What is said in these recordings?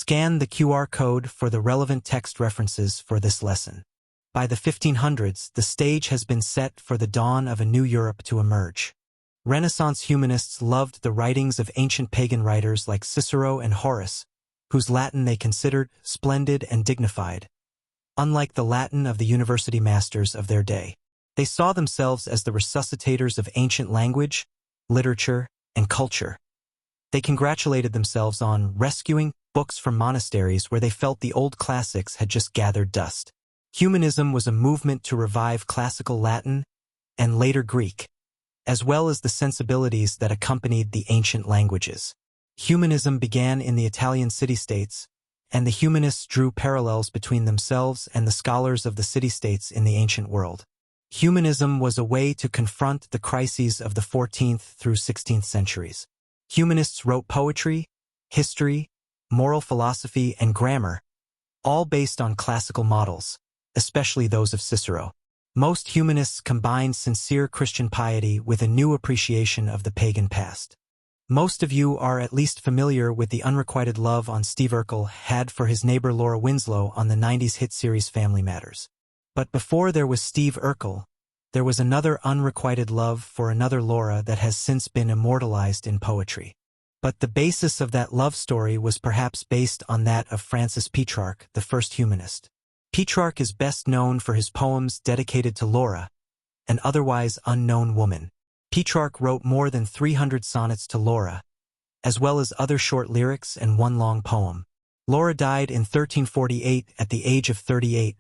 Scan the QR code for the relevant text references for this lesson. By the 1500s, the stage has been set for the dawn of a new Europe to emerge. Renaissance humanists loved the writings of ancient pagan writers like Cicero and Horace, whose Latin they considered splendid and dignified. Unlike the Latin of the university masters of their day, they saw themselves as the resuscitators of ancient language, literature, and culture. They congratulated themselves on rescuing books from monasteries where they felt the old classics had just gathered dust. Humanism was a movement to revive classical Latin and later Greek, as well as the sensibilities that accompanied the ancient languages. Humanism began in the Italian city-states, and the humanists drew parallels between themselves and the scholars of the city-states in the ancient world. Humanism was a way to confront the crises of the 14th through 16th centuries. Humanists wrote poetry, history, moral philosophy, and grammar, all based on classical models, especially those of Cicero. Most humanists combined sincere Christian piety with a new appreciation of the pagan past. Most of you are at least familiar with the unrequited love Steve Urkel had for his neighbor Laura Winslow on the 90s hit series Family Matters. But before there was Steve Urkel, there was another unrequited love for another Laura that has since been immortalized in poetry. But the basis of that love story was perhaps based on that of Francis Petrarch, the first humanist. Petrarch is best known for his poems dedicated to Laura, an otherwise unknown woman. Petrarch wrote more than 300 sonnets to Laura, as well as other short lyrics and one long poem. Laura died in 1348 at the age of 38,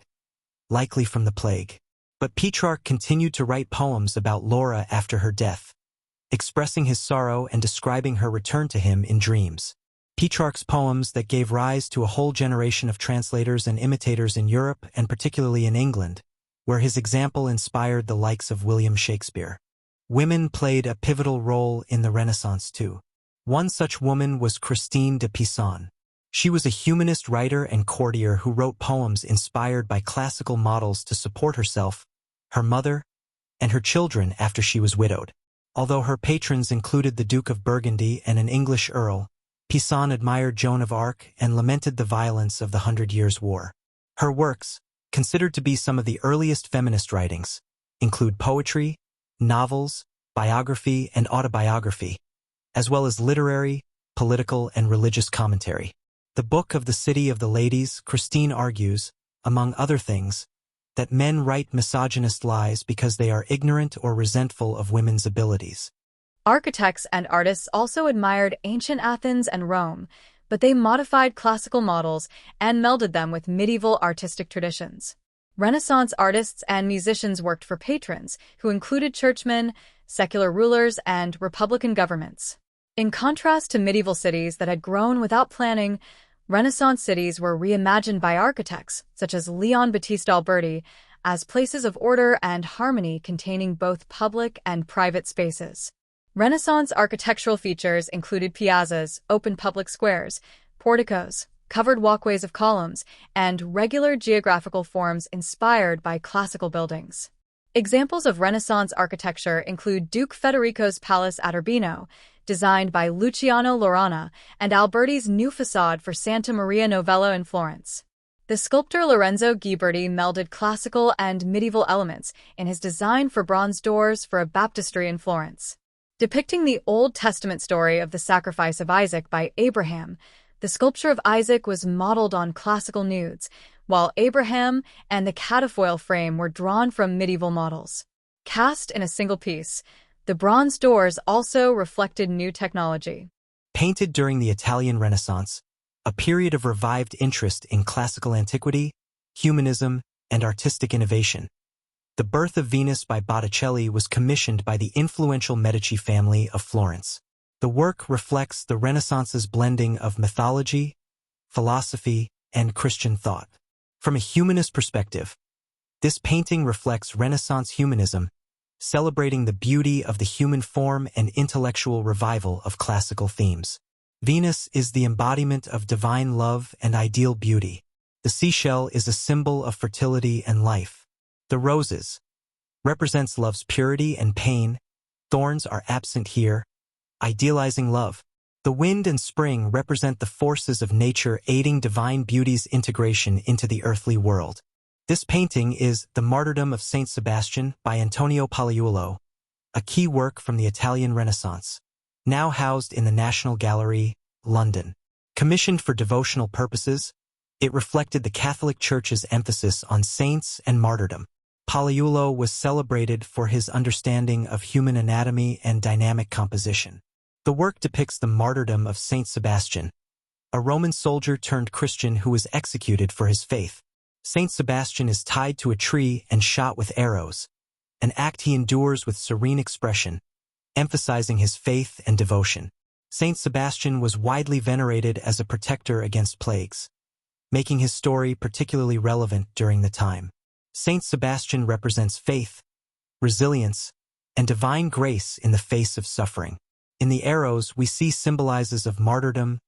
likely from the plague. But Petrarch continued to write poems about Laura after her death, expressing his sorrow and describing her return to him in dreams. Petrarch's poems that gave rise to a whole generation of translators and imitators in Europe and particularly in England, where his example inspired the likes of William Shakespeare. Women played a pivotal role in the Renaissance too. One such woman was Christine de Pizan. She was a humanist writer and courtier who wrote poems inspired by classical models to support herself, her mother, and her children after she was widowed. Although her patrons included the Duke of Burgundy and an English earl, Pizan admired Joan of Arc and lamented the violence of the 100 Years' War. Her works, considered to be some of the earliest feminist writings, include poetry, novels, biography, and autobiography, as well as literary, political, and religious commentary. The Book of the City of the Ladies, Christine argues, among other things, that men write misogynist lies because they are ignorant or resentful of women's abilities. Architects and artists also admired ancient Athens and Rome, but they modified classical models and melded them with medieval artistic traditions. Renaissance artists and musicians worked for patrons, who included churchmen, secular rulers, and republican governments. In contrast to medieval cities that had grown without planning, Renaissance cities were reimagined by architects, such as Leon Battista Alberti, as places of order and harmony containing both public and private spaces. Renaissance architectural features included piazzas, open public squares, porticos, covered walkways of columns, and regular geographical forms inspired by classical buildings. Examples of Renaissance architecture include Duke Federico's palace at Urbino, designed by Luciano Lorana, and Alberti's new facade for Santa Maria Novella in Florence. The sculptor Lorenzo Ghiberti melded classical and medieval elements in his design for bronze doors for a baptistry in Florence. Depicting the Old Testament story of the sacrifice of Isaac by Abraham, the sculpture of Isaac was modeled on classical nudes, while Abraham and the catafoil frame were drawn from medieval models. Cast in a single piece, the bronze doors also reflected new technology. Painted during the Italian Renaissance, a period of revived interest in classical antiquity, humanism, and artistic innovation, The Birth of Venus by Botticelli was commissioned by the influential Medici family of Florence. The work reflects the Renaissance's blending of mythology, philosophy, and Christian thought. From a humanist perspective, this painting reflects Renaissance humanism, celebrating the beauty of the human form and intellectual revival of classical themes. Venus is the embodiment of divine love and ideal beauty. The seashell is a symbol of fertility and life. The roses represents love's purity and pain. Thorns are absent here, idealizing love. The wind and spring represent the forces of nature aiding divine beauty's integration into the earthly world. This painting is The Martyrdom of Saint Sebastian by Antonio Pagliuolo, a key work from the Italian Renaissance, now housed in the National Gallery, London. Commissioned for devotional purposes, it reflected the Catholic Church's emphasis on saints and martyrdom. Pagliuolo was celebrated for his understanding of human anatomy and dynamic composition. The work depicts the martyrdom of Saint Sebastian, a Roman soldier turned Christian who was executed for his faith. Saint Sebastian is tied to a tree and shot with arrows, an act he endures with serene expression, emphasizing his faith and devotion. Saint Sebastian was widely venerated as a protector against plagues, making his story particularly relevant during the time. Saint Sebastian represents faith, resilience, and divine grace in the face of suffering. In the arrows, we see symbolizes of martyrdom,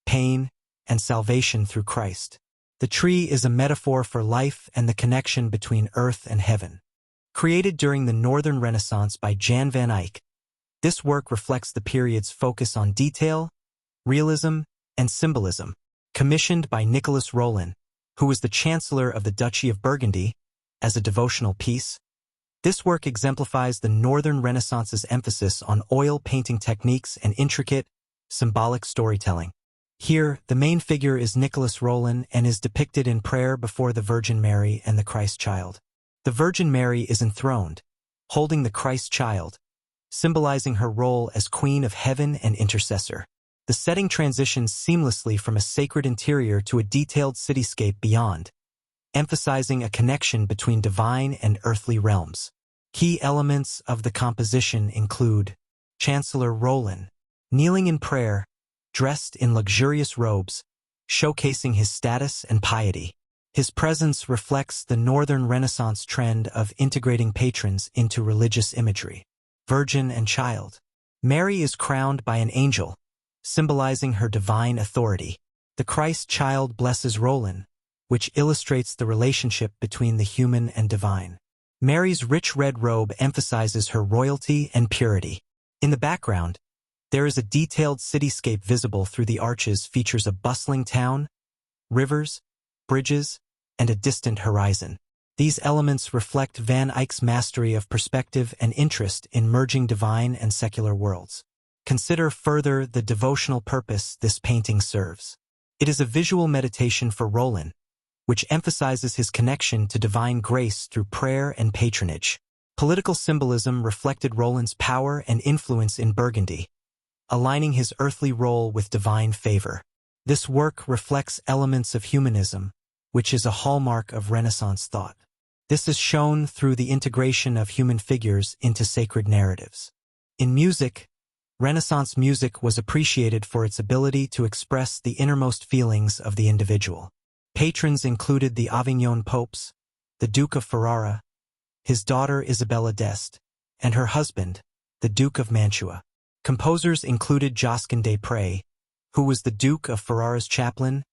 pain, and salvation through Christ. The tree is a metaphor for life and the connection between earth and heaven. Created during the Northern Renaissance by Jan van Eyck, this work reflects the period's focus on detail, realism, and symbolism. Commissioned by Nicholas Rollin, who was the Chancellor of the Duchy of Burgundy, as a devotional piece, this work exemplifies the Northern Renaissance's emphasis on oil painting techniques and intricate, symbolic storytelling. Here, the main figure is Nicholas Rollin and is depicted in prayer before the Virgin Mary and the Christ child. The Virgin Mary is enthroned, holding the Christ child, symbolizing her role as Queen of Heaven and intercessor. The setting transitions seamlessly from a sacred interior to a detailed cityscape beyond, emphasizing a connection between divine and earthly realms. Key elements of the composition include Chancellor Rollin, kneeling in prayer, dressed in luxurious robes, showcasing his status and piety. His presence reflects the Northern Renaissance trend of integrating patrons into religious imagery. Virgin and Child. Mary is crowned by an angel, symbolizing her divine authority. The Christ child blesses Rollin, which illustrates the relationship between the human and divine. Mary's rich red robe emphasizes her royalty and purity. In the background, there is a detailed cityscape visible through the arches features a bustling town, rivers, bridges, and a distant horizon. These elements reflect Van Eyck's mastery of perspective and interest in merging divine and secular worlds. Consider further the devotional purpose this painting serves. It is a visual meditation for Rollin, which emphasizes his connection to divine grace through prayer and patronage. Political symbolism reflected Rollin's power and influence in Burgundy, aligning his earthly role with divine favor. This work reflects elements of humanism, which is a hallmark of Renaissance thought. This is shown through the integration of human figures into sacred narratives. In music, Renaissance music was appreciated for its ability to express the innermost feelings of the individual. Patrons included the Avignon popes, the Duke of Ferrara, his daughter Isabella d'Este, and her husband, the Duke of Mantua. Composers included Josquin des Prez, who was the Duke of Ferrara's chaplain,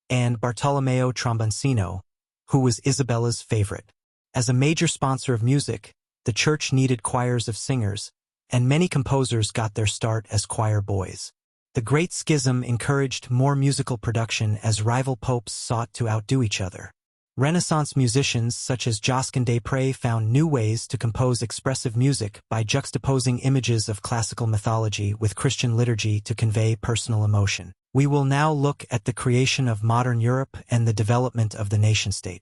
and Bartolomeo Tromboncino, who was Isabella's favorite. As a major sponsor of music, the church needed choirs of singers, and many composers got their start as choir boys. The Great Schism encouraged more musical production as rival popes sought to outdo each other. Renaissance musicians such as Josquin des Prez found new ways to compose expressive music by juxtaposing images of classical mythology with Christian liturgy to convey personal emotion. We will now look at the creation of modern Europe and the development of the nation-state.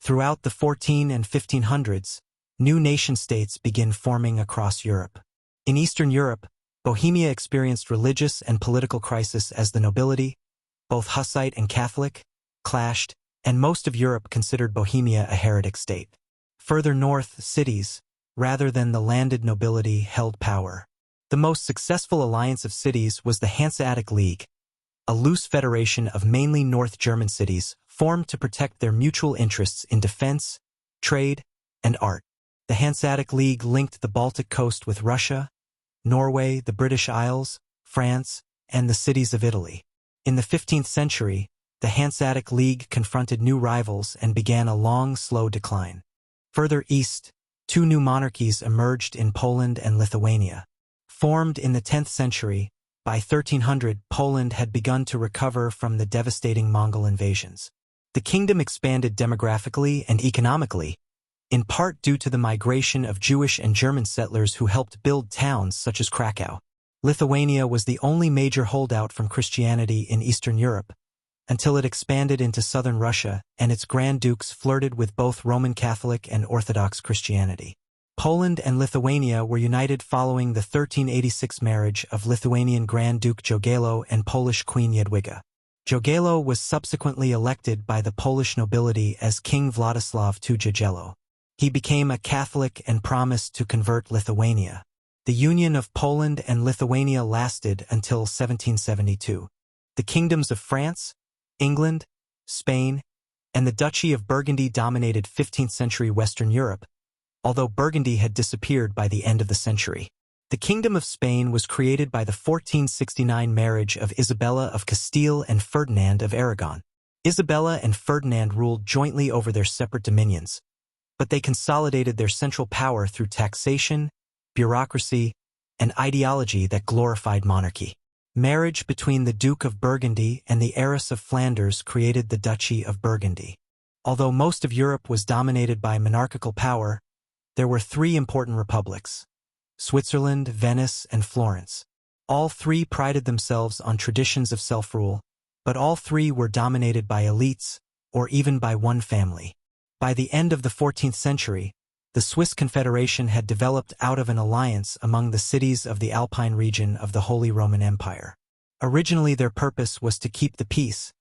Throughout the 1400s and 1500s, new nation-states begin forming across Europe. In Eastern Europe, Bohemia experienced religious and political crisis as the nobility, both Hussite and Catholic, clashed, and most of Europe considered Bohemia a heretic state. Further north, cities, rather than the landed nobility, held power. The most successful alliance of cities was the Hanseatic League, a loose federation of mainly North German cities formed to protect their mutual interests in defense, trade, and art. The Hanseatic League linked the Baltic coast with Russia, Norway, the British Isles, France, and the cities of Italy. In the 15th century, the Hanseatic League confronted new rivals and began a long, slow decline. Further east, two new monarchies emerged in Poland and Lithuania. Formed in the 10th century, By 1300, Poland had begun to recover from the devastating Mongol invasions. The kingdom expanded demographically and economically, in part due to the migration of Jewish and German settlers who helped build towns such as Krakow. Lithuania was the only major holdout from Christianity in Eastern Europe, until it expanded into southern Russia, and its Grand Dukes flirted with both Roman Catholic and Orthodox Christianity. Poland and Lithuania were united following the 1386 marriage of Lithuanian Grand Duke Jogailo and Polish Queen Jadwiga. Jogailo was subsequently elected by the Polish nobility as King Władysław II Jagiello. He became a Catholic and promised to convert Lithuania. The union of Poland and Lithuania lasted until 1772. The kingdoms of France, England, Spain, and the Duchy of Burgundy dominated 15th-century Western Europe, although Burgundy had disappeared by the end of the century. The Kingdom of Spain was created by the 1469 marriage of Isabella of Castile and Ferdinand of Aragon. Isabella and Ferdinand ruled jointly over their separate dominions, but they consolidated their central power through taxation, bureaucracy, and ideology that glorified monarchy. Marriage between the Duke of Burgundy and the heiress of Flanders created the Duchy of Burgundy. Although most of Europe was dominated by monarchical power, there were three important republics: Switzerland, Venice, and Florence. All three prided themselves on traditions of self-rule, but all three were dominated by elites, or even by one family. By the end of the 14th century, the Swiss Confederation had developed out of an alliance among the cities of the Alpine region of the Holy Roman Empire. Originally their purpose was to keep the peace,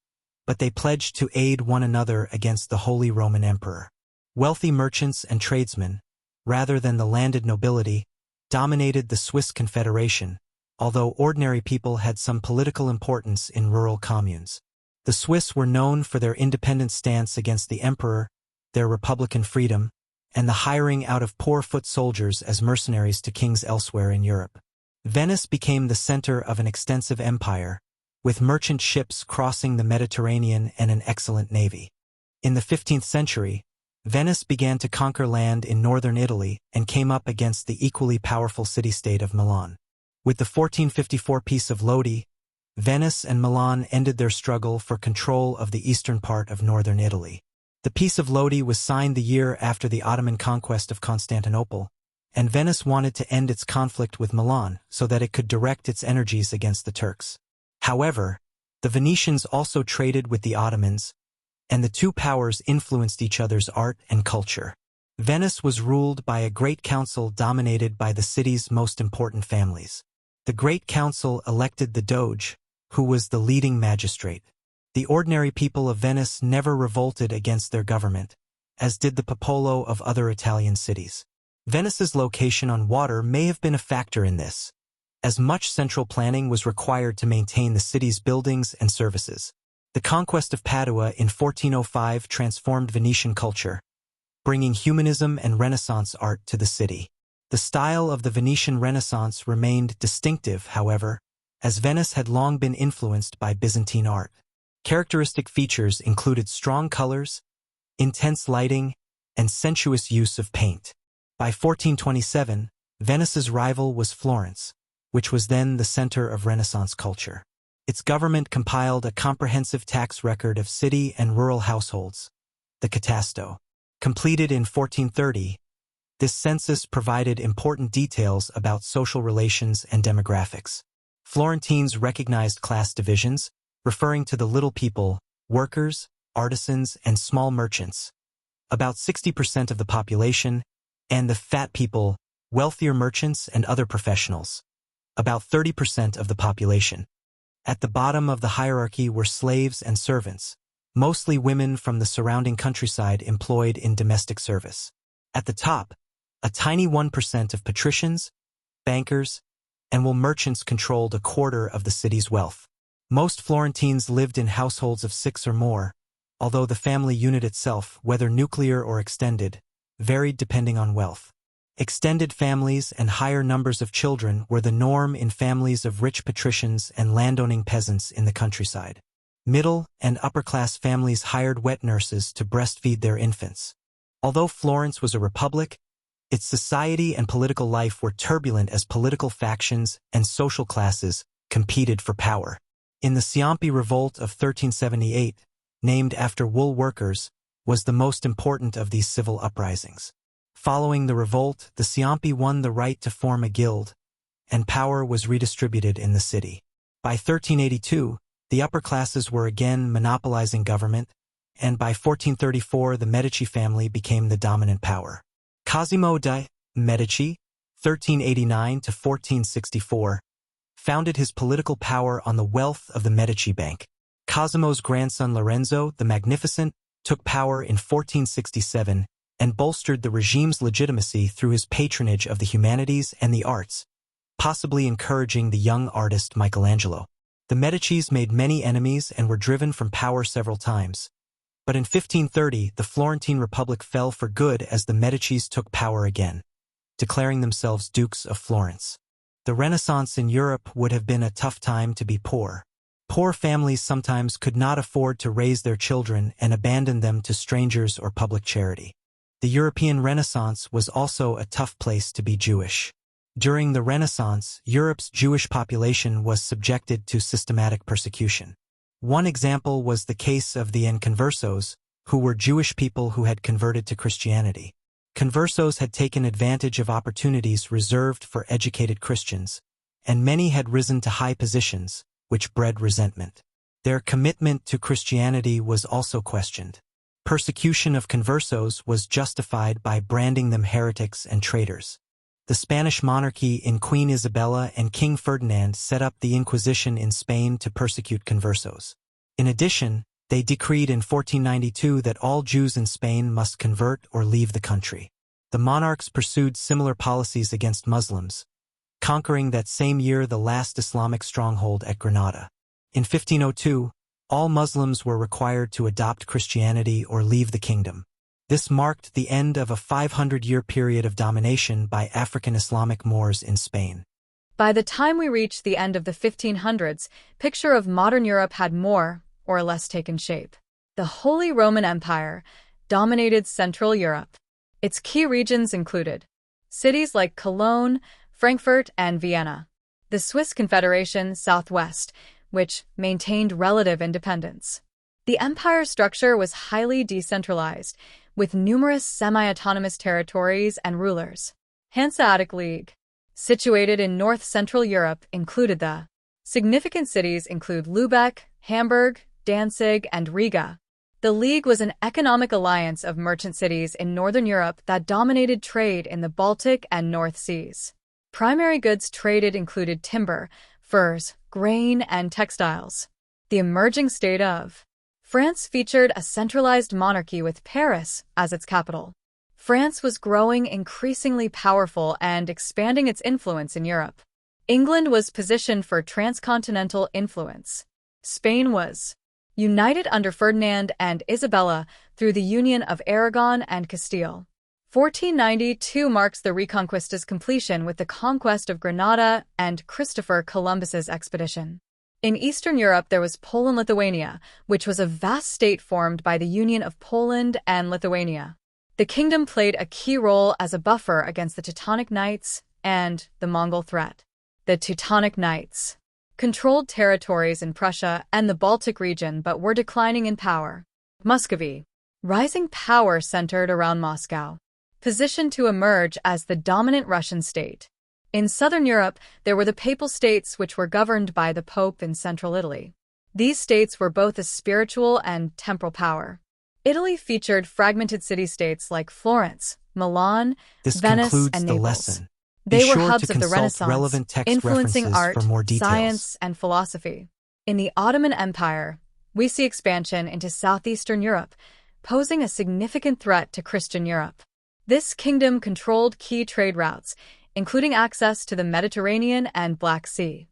but they pledged to aid one another against the Holy Roman Emperor. Wealthy merchants and tradesmen, rather than the landed nobility, dominated the Swiss Confederation, although ordinary people had some political importance in rural communes. The Swiss were known for their independent stance against the emperor, their republican freedom, and the hiring out of poor foot soldiers as mercenaries to kings elsewhere in Europe. Venice became the center of an extensive empire, with merchant ships crossing the Mediterranean and an excellent navy. In the 15th century, Venice began to conquer land in northern Italy and came up against the equally powerful city-state of Milan. With the 1454 Peace of Lodi, Venice and Milan ended their struggle for control of the eastern part of northern Italy. The Peace of Lodi was signed the year after the Ottoman conquest of Constantinople, and Venice wanted to end its conflict with Milan so that it could direct its energies against the Turks. However, the Venetians also traded with the Ottomans, and the two powers influenced each other's art and culture. Venice was ruled by a Great Council dominated by the city's most important families. The Great Council elected the Doge, who was the leading magistrate. The ordinary people of Venice never revolted against their government, as did the popolo of other Italian cities. Venice's location on water may have been a factor in this, as much central planning was required to maintain the city's buildings and services. The conquest of Padua in 1405 transformed Venetian culture, bringing humanism and Renaissance art to the city. The style of the Venetian Renaissance remained distinctive, however, as Venice had long been influenced by Byzantine art. Characteristic features included strong colors, intense lighting, and sensuous use of paint. By 1427, Venice's rival was Florence, which was then the center of Renaissance culture. Its government compiled a comprehensive tax record of city and rural households, the Catasto. Completed in 1430, this census provided important details about social relations and demographics. Florentines recognized class divisions, referring to the little people, workers, artisans, and small merchants, about 60% of the population, and the fat people, wealthier merchants and other professionals, about 30% of the population. At the bottom of the hierarchy were slaves and servants, mostly women from the surrounding countryside employed in domestic service. At the top, a tiny 1% of patricians, bankers, and merchants controlled a quarter of the city's wealth. Most Florentines lived in households of 6 or more, although the family unit itself, whether nuclear or extended, varied depending on wealth. Extended families and higher numbers of children were the norm in families of rich patricians and landowning peasants in the countryside. Middle and upper-class families hired wet nurses to breastfeed their infants. Although Florence was a republic, its society and political life were turbulent as political factions and social classes competed for power. In the Siampi Revolt of 1378, named after wool workers, was the most important of these civil uprisings. Following the revolt, the Siampi won the right to form a guild, and power was redistributed in the city. By 1382, the upper classes were again monopolizing government, and by 1434 the Medici family became the dominant power. Cosimo de' Medici, 1389 to 1464, founded his political power on the wealth of the Medici Bank. Cosimo's grandson Lorenzo the Magnificent took power in 1467 and bolstered the regime's legitimacy through his patronage of the humanities and the arts, possibly encouraging the young artist Michelangelo. The Medicis made many enemies and were driven from power several times. But in 1530, the Florentine Republic fell for good as the Medicis took power again, declaring themselves Dukes of Florence. The Renaissance in Europe would have been a tough time to be poor. Poor families sometimes could not afford to raise their children and abandoned them to strangers or public charity. The European Renaissance was also a tough place to be Jewish. During the Renaissance, Europe's Jewish population was subjected to systematic persecution. One example was the case of the Conversos, who were Jewish people who had converted to Christianity. Conversos had taken advantage of opportunities reserved for educated Christians, and many had risen to high positions, which bred resentment. Their commitment to Christianity was also questioned. Persecution of Conversos was justified by branding them heretics and traitors. The Spanish monarchy in Queen Isabella and King Ferdinand set up the Inquisition in Spain to persecute Conversos. In addition, they decreed in 1492 that all Jews in Spain must convert or leave the country. The monarchs pursued similar policies against Muslims, conquering that same year the last Islamic stronghold at Granada. In 1502, all Muslims were required to adopt Christianity or leave the kingdom. This marked the end of a 500-year period of domination by African Islamic Moors in Spain. By the time we reached the end of the 1500s, picture of modern Europe had more or less taken shape. The Holy Roman Empire dominated Central Europe. Its key regions included cities like Cologne, Frankfurt, and Vienna. The Swiss Confederation Southwest, which maintained relative independence. The empire's structure was highly decentralized, with numerous semi-autonomous territories and rulers. Hanseatic League, situated in north-central Europe, included the significant cities include Lübeck, Hamburg, Danzig, and Riga. The League was an economic alliance of merchant cities in northern Europe that dominated trade in the Baltic and North Seas. Primary goods traded included timber, furs, grain, and textiles. The emerging state of France featured a centralized monarchy with Paris as its capital. France was growing increasingly powerful and expanding its influence in Europe. England was positioned for transcontinental influence. Spain was united under Ferdinand and Isabella through the union of Aragon and Castile. 1492 marks the Reconquista's completion with the conquest of Granada and Christopher Columbus's expedition. In Eastern Europe, there was Poland-Lithuania, which was a vast state formed by the union of Poland and Lithuania. The kingdom played a key role as a buffer against the Teutonic Knights and the Mongol threat. The Teutonic Knights controlled territories in Prussia and the Baltic region but were declining in power. Muscovy, rising power centered around Moscow, positioned to emerge as the dominant Russian state. In southern Europe, there were the Papal States, which were governed by the Pope in central Italy. These states were both a spiritual and temporal power. Italy featured fragmented city-states like Florence, Milan, Venice, and Naples. Lesson. They Be were sure hubs to of the consult Renaissance, relevant text influencing references art, for more details. science, and philosophy. In the Ottoman Empire, we see expansion into southeastern Europe, posing a significant threat to Christian Europe. This kingdom controlled key trade routes, including access to the Mediterranean and Black Sea.